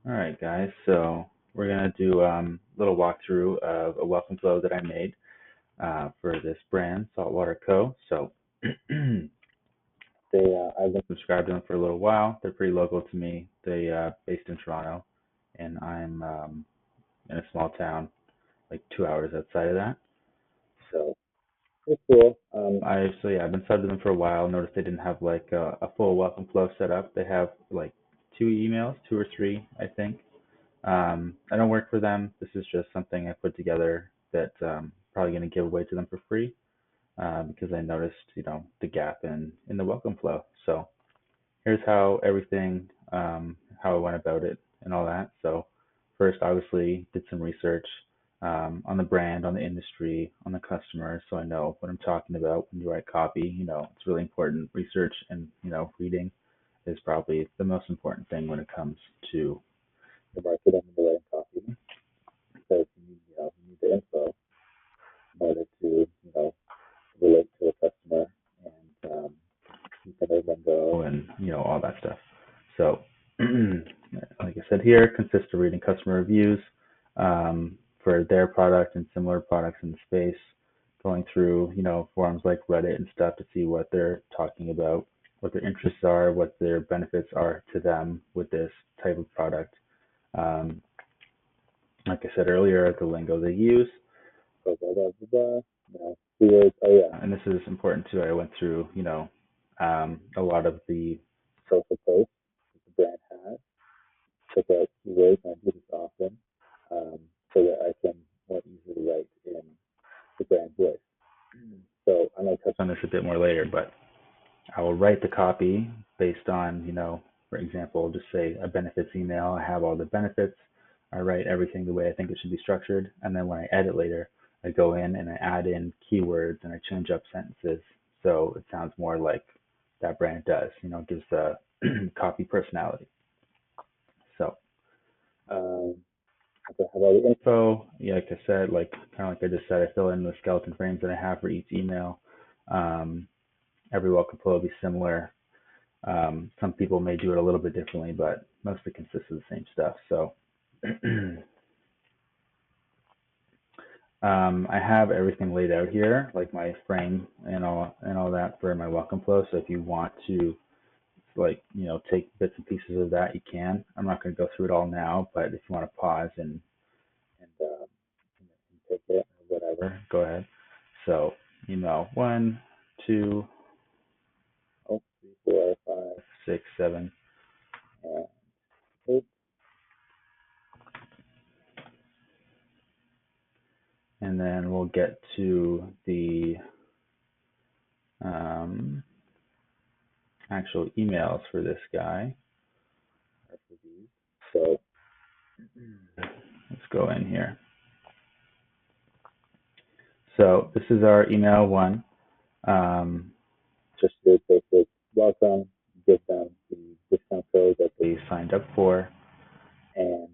All right, guys. So we're gonna do a little walkthrough of a welcome flow that I made for this brand, Saltwater Co. So I've been subscribed to them for a little while. They're pretty local to me. They based in Toronto, and I'm in a small town, like 2 hours outside of that. So it's cool. I've been subbed to them for a while. Noticed they didn't have like a full welcome flow set up. They have like two emails, two or three, I think. I don't work for them. This is just something I put together that probably going to give away to them for free because I noticed, the gap in the welcome flow. So here's how everything, how I went about it and all that. So first, obviously, did some research on the brand, on the industry, on the customer, so I know what I'm talking about when you write copy. It's really important. Research and reading is probably the most important thing when it comes to the marketing and the writing copy. Because you need the info in order to relate to the customer and keep it in lingo and all that stuff. So, like I said here, consists of reading customer reviews for their product and similar products in the space, going through forums like Reddit and stuff to see what they're talking about, what their interests are, what their benefits are to them with this type of product. Um, like I said earlier, the lingo they use, blah, blah, blah, blah, blah, keywords. Oh yeah, and this is important too. I went through, a lot of the social posts that the brand has, took out keywords, and I do this often, so that I can more easily write in the brand voice. So I might touch on this a bit more later, but I will write the copy based on, for example, just say a benefits email. I have all the benefits. I write everything the way I think it should be structured. And then when I edit later, I go in and I add in keywords and I change up sentences so it sounds more like that brand does, gives the copy personality. So, um, I have all the info. Yeah, like I said, kind of like I just said, I fill in the skeleton frames that I have for each email. Um, every welcome flow will be similar. Some people may do it a little bit differently, but mostly consists of the same stuff. So I have everything laid out here, like my frame and all that for my welcome flow. So if you want to take bits and pieces of that, you can. I'm not going to go through it all now, but if you want to pause and take it or whatever, go ahead. So email 1, 2, 3, 4, 5, 6, 7, and 8. And then we'll get to the um, actual emails for this guy. So let's go in here. So this is our email one. Just a basic welcome, give them the discount code that they signed up for, and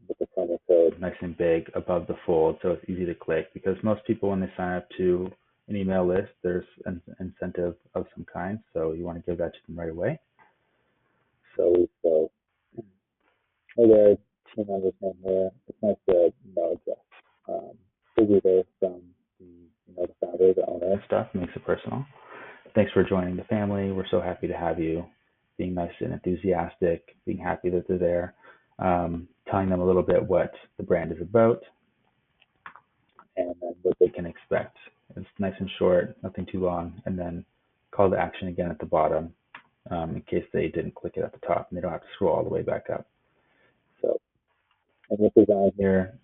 with the promo code nice and big above the fold so it's easy to click, because most people when they sign up to an email list, there's an incentive of some kind, so you want to give that to them right away. So hey there, team members in here. It's nice to know that Figure from the founder, the owner and stuff, makes it personal. Thanks for joining the family. We're so happy to have you. Being nice and enthusiastic, being happy that they're there, telling them a little bit what the brand is about and then what they can expect. It's nice and short, nothing too long, and then call to action again at the bottom in case they didn't click it at the top and they don't have to scroll all the way back up. So, and this design here,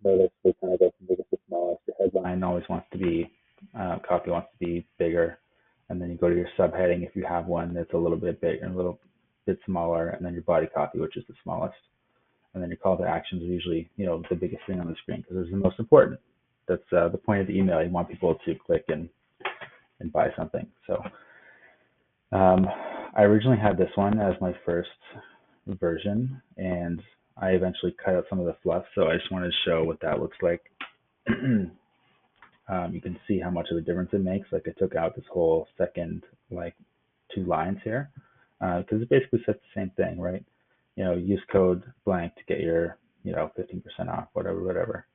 notice we kind of go from biggest to smallest. The headline always wants to be, copy wants to be bigger, and then you go to your subheading if you have one that's a little bit bigger and a little bit smaller, and then your body copy, which is the smallest, and then your call to actions are usually the biggest thing on the screen because it's the most important. That's the point of the email. You want people to click and buy something. So um, I originally had this one as my first version, and I eventually cut out some of the fluff. So I just wanted to show what that looks like. You can see how much of a difference it makes. Like I took out this whole second, like 2 lines here. because it basically says the same thing, right? Use code blank to get your 15% off, whatever, whatever.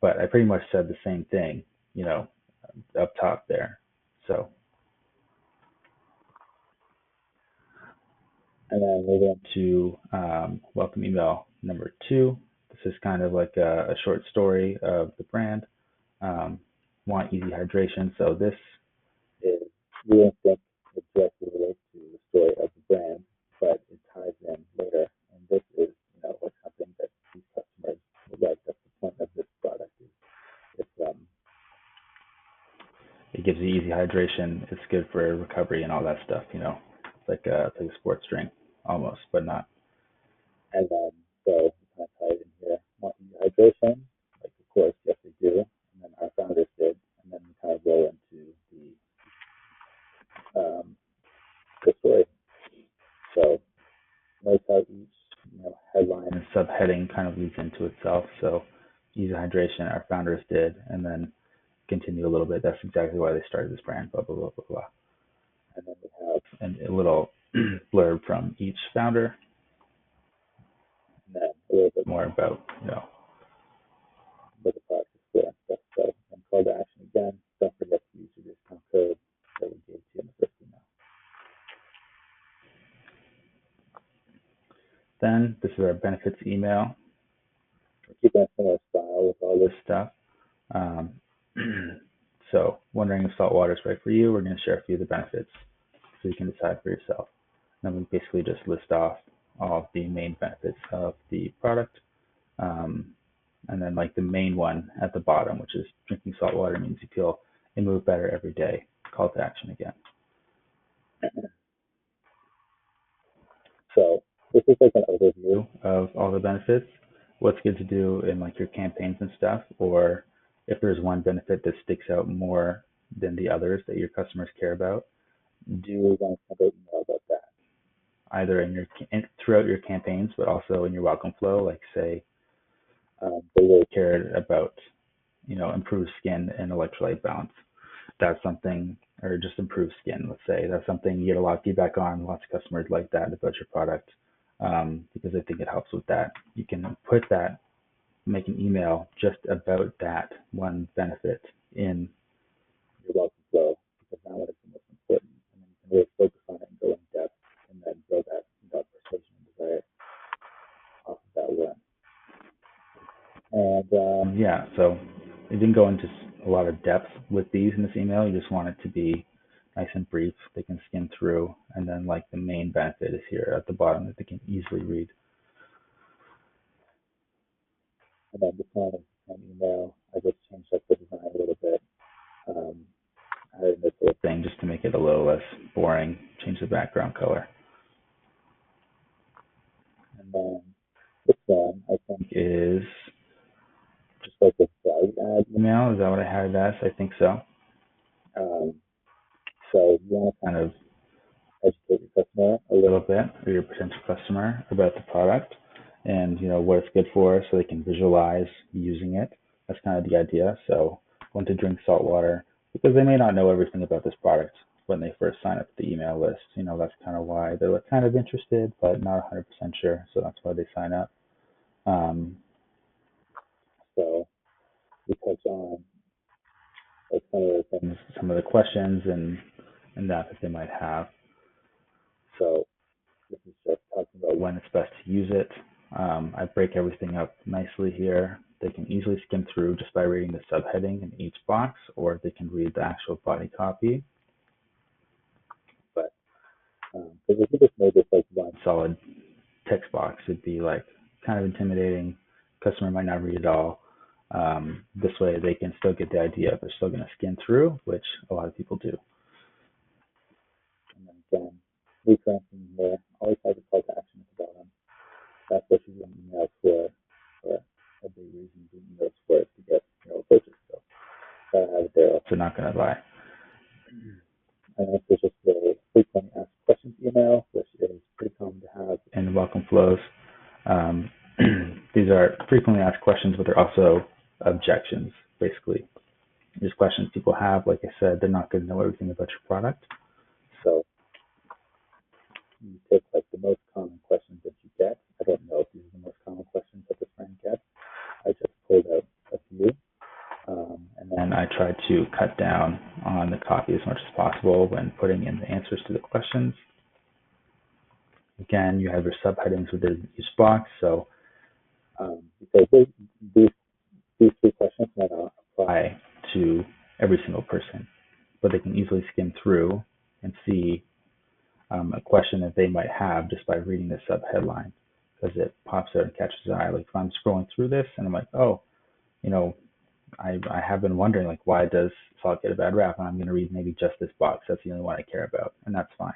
But I pretty much said the same thing, you know, up top there. So, and then we're going to welcome email number two. This is kind of like a short story of the brand. Um, Want easy hydration. So this is, we don't think it directly relates to the story of the brand, but it ties in later. And this is, like something that these customers would like. That's the point of this product. It gives you easy hydration. It's good for recovery and all that stuff. It's like a sports drink almost, but not. And then so kind of ties in here. Want easy hydration? Like of course, yes they do. And then our founders did. And then we kind of roll into the story. So notice how each headline and subheading kind of leads into itself. So easy hydration, our founders did, and then continue a little bit. That's exactly why they started this brand. Blah blah blah blah blah. And then we have a little blurb from each founder, and then a little bit more about what the product is for and stuff. So, and call to action again. Don't forget to use your discount code that we gave to you in the first email. Then this is our benefits email. We're keeping a similar style with all this stuff. Um, so, wondering if saltwater is right for you? We're going to share a few of the benefits so you can decide for yourself. And then we basically just list off all of the main benefits of the product. And then like the main one at the bottom, which is drinking salt water means you feel and move better every day. Call to action again. So this is like an overview of all the benefits, what's good to do in like your campaigns and stuff, or if there's one benefit that sticks out more than the others that your customers care about, do want to send out email about that, either throughout your campaigns, but also in your welcome flow. Like say they really cared about improved skin and electrolyte balance. That's something, or just improved skin, let's say. That's something you get a lot of feedback on. Lots of customers like that about your product because I think it helps with that. You can put that, make an email just about that one benefit in your welcome flow because now that it's the most important. And then you can really focus on it and go in depth and then build that persuasion and desire off of that one. And yeah, so I didn't go into a lot of depth with these in this email. You just want it to be nice and brief. They can skim through, and then like the main benefit is here at the bottom that they can easily read. And then this one is an email. I just changed up the design a little bit. Added this little thing just to make it a little less boring. Change the background color. And then this one I think is just like a value add email. Is that what I had it as? I think so. So you want to kind of educate your customer a little bit, or your potential customer, about the product and what it's good for, so they can visualize using it. That's kind of the idea. So when to drink salt water, because they may not know everything about this product when they first sign up for the email list. That's kind of why they're like kind of interested, but not 100% sure. So that's why they sign up. So we touch on like some of the things, some of the questions and that they might have. So this is just talking about when it's best to use it. I break everything up nicely here. They can easily skim through just by reading the subheading in each box, or they can read the actual body copy. But because if you just made this like one solid text box, it'd be like kind of intimidating. Customer might not read it all. This way they can still get the idea, but they're still going to skim through, which a lot of people do. And then again, referencing here, always have a call to action at the bottom. That's what you want emails for a big reason doing emails for is to get purchase. So gotta have it there. So not gonna buy. And this is just a frequently asked questions email, which is pretty common to have in welcome flows. These are frequently asked questions, but they're also objections, basically. These questions people have, like I said, they're not going to know everything about your product. So you take like the most common questions that you get. I don't know if these are the most common questions that the friend gets. I just pulled out a few, and then I try to cut down on the copy as much as possible when putting in the answers to the questions. Again, you have your subheadings within each box. So because these, these three questions might not apply to every single person, but they can easily skim through and see a question that they might have just by reading the subheadline because it pops out and catches the eye. Like if I'm scrolling through this and I'm like, oh, you know, I have been wondering like why does salt get a bad rap? And I'm going to read maybe just this box. That's the only one I care about, and that's fine.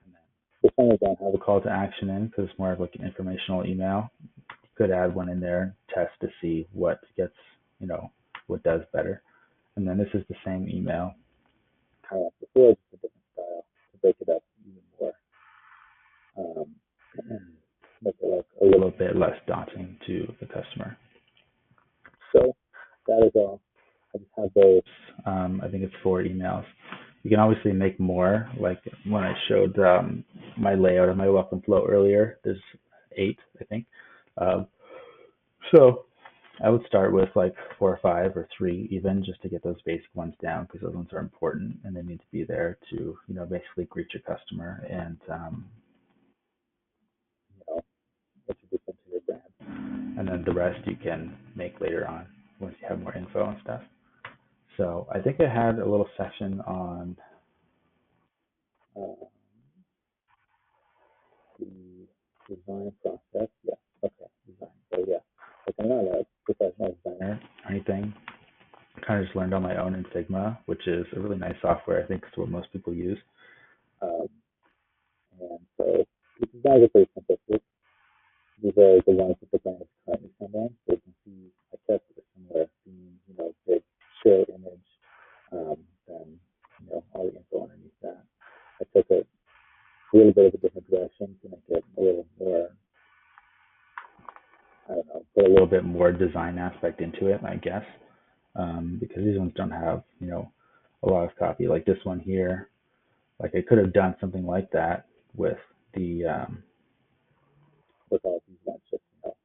And then this one I don't have a call to action in because it's more of like an informational email. You could add one in there, test to see what gets, you know, what does better. And then this is the same email, kind of like before, just a different style to break it up even more, and make it look a little bit less daunting to the customer. So that is all. I just have those. I think it's 4 emails. You can obviously make more. Like when I showed my layout of my welcome flow earlier, there's 8, I think. Um, so I would start with like 4 or 5 or 3 even just to get those basic ones down because those ones are important and they need to be there to, you know, basically greet your customer and, you know, introduce them to your brand. And then the rest you can make later on once you have more info and stuff. So I think I had a little section on uh, the design process. Yeah, okay, design. So yeah, like I'm not a professional designer or anything. I kind of just learned on my own in Figma, which is a really nice software. I think it's what most people use. Um, and so the designs are pretty simplistic. These are the ones that the brand is currently sending. So you can see I tested a similar theme, you know, big share image, then you know all the info underneath that. I took it a little bit of a different direction to make it a little more, I don't know, put a little bit more design aspect into it, I guess, because these ones don't have, you know, a lot of copy. Like this one here, like I could have done something like that with the with all these ones, just you know,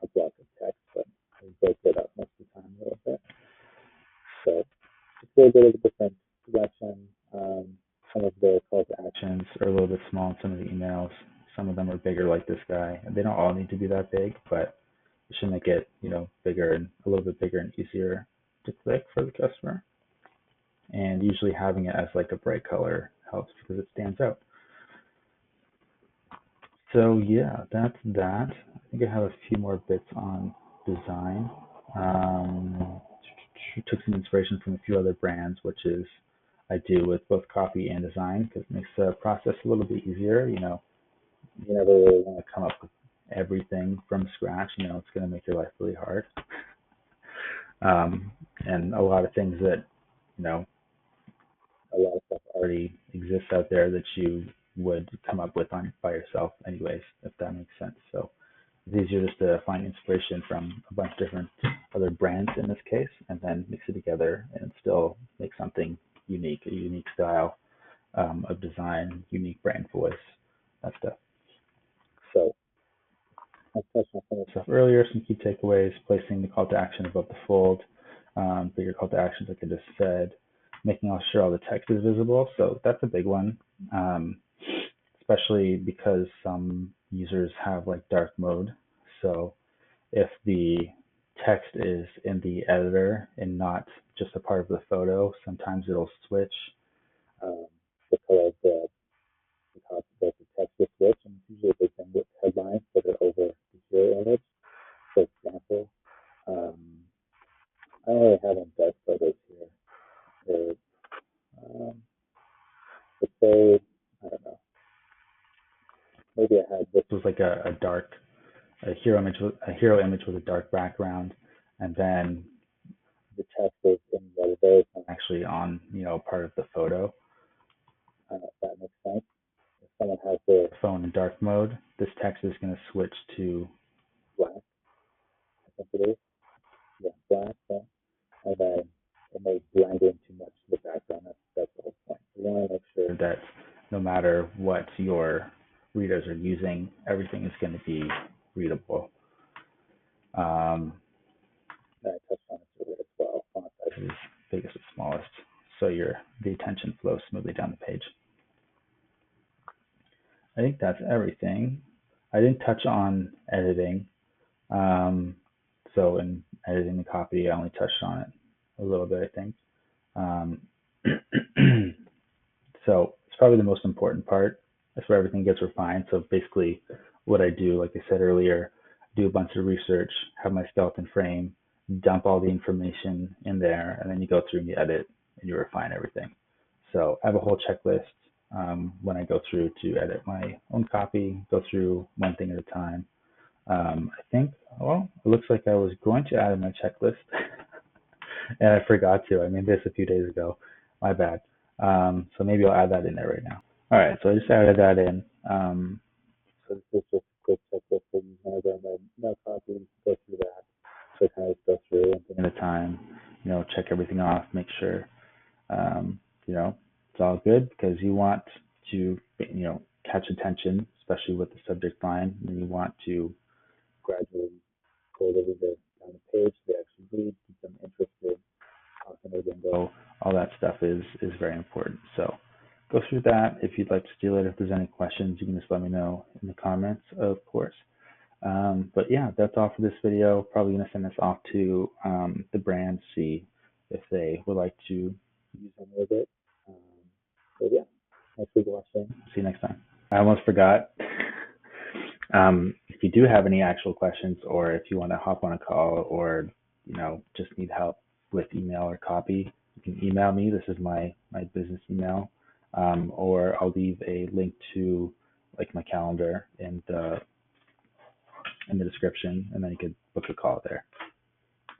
a block of text, but I broke it up most of the time a little bit. So it's a little bit of a different direction. Some of the call to actions are a little bit small in some of the emails. Some of them are bigger, like this guy. They don't all need to be that big, but it should make it, you know, bigger and a little bit bigger and easier to click for the customer. And usually having it as like a bright color helps because it stands out. So yeah, that's that. I think I have a few more bits on design. Um, Took some inspiration from a few other brands, which is I do with both copy and design because it makes the process a little bit easier. You know, you never really want to come up with everything from scratch. You know, it's going to make your life really hard. And a lot of things that, you know, a lot of stuff already exists out there that you would come up with on by yourself anyways, if that makes sense. So it's easier just to find inspiration from a bunch of different other brands in this case and then mix it together and still make something unique, a unique style of design, unique brand voice, that stuff. So I touched on some of the stuff earlier, some key takeaways, placing the call to action above the fold, bigger call to actions like I just said, making sure all the text is visible. So that's a big one, um, especially because some users have like dark mode. So if the text is in the editor and not just a part of the photo, sometimes it'll switch um, the color of the text will switch, and it's usually a big thing with headlines that are over the hero image. For example, um, I don't really have any dark photos here. They're, but say, I don't know, maybe I had this was like a dark a hero image with a dark background, and then the text is in the other it's not actually on, you know, part of the photo. If that makes sense. If someone has their phone in dark mode, this text is going to switch to black. I think it is. Yeah, black. Yeah. And then it may blend in too much to the background. That's the whole point. You want to make sure that no matter what your readers are using, everything is going to be readable. Um, I touched on this earlier as well. Font size is biggest and smallest, so the attention flows smoothly down the page. I think that's everything. I didn't touch on editing. Um, so in editing the copy, I only touched on it a little bit, I think. Um, so it's probably the most important part. That's where everything gets refined. So basically, what I do, like I said earlier, do a bunch of research, have my skeleton frame, dump all the information in there, and then you go through and you edit and you refine everything. So I have a whole checklist when I go through to edit my own copy, go through one thing at a time. I think, well, it looks like I was going to add in my checklist and I forgot to. I made this a few days ago. My bad. So maybe I'll add that in there right now. All right, so I just added that in. So this is just a quick checklist for you. When I go my copy, go through that. So I kind of go through one thing at a time, check everything off, make sure, it's all good because you want to, catch attention, especially with the subject line, and you want to gradually go a little bit down the page. They actually read, keep them interested, talking their lingo, all that stuff is very important. So go through that. If you'd like to steal it, if there's any questions, you can just let me know in the comments, of course. But yeah, that's all for this video. Probably gonna send this off to the brand, see if they would like to use any of it. Um, so yeah, thanks for watching. See you next time. I almost forgot. If you do have any actual questions, or if you want to hop on a call, or just need help with email or copy, you can email me. This is my business email, or I'll leave a link to like my calendar in the description, and then you could book a call there.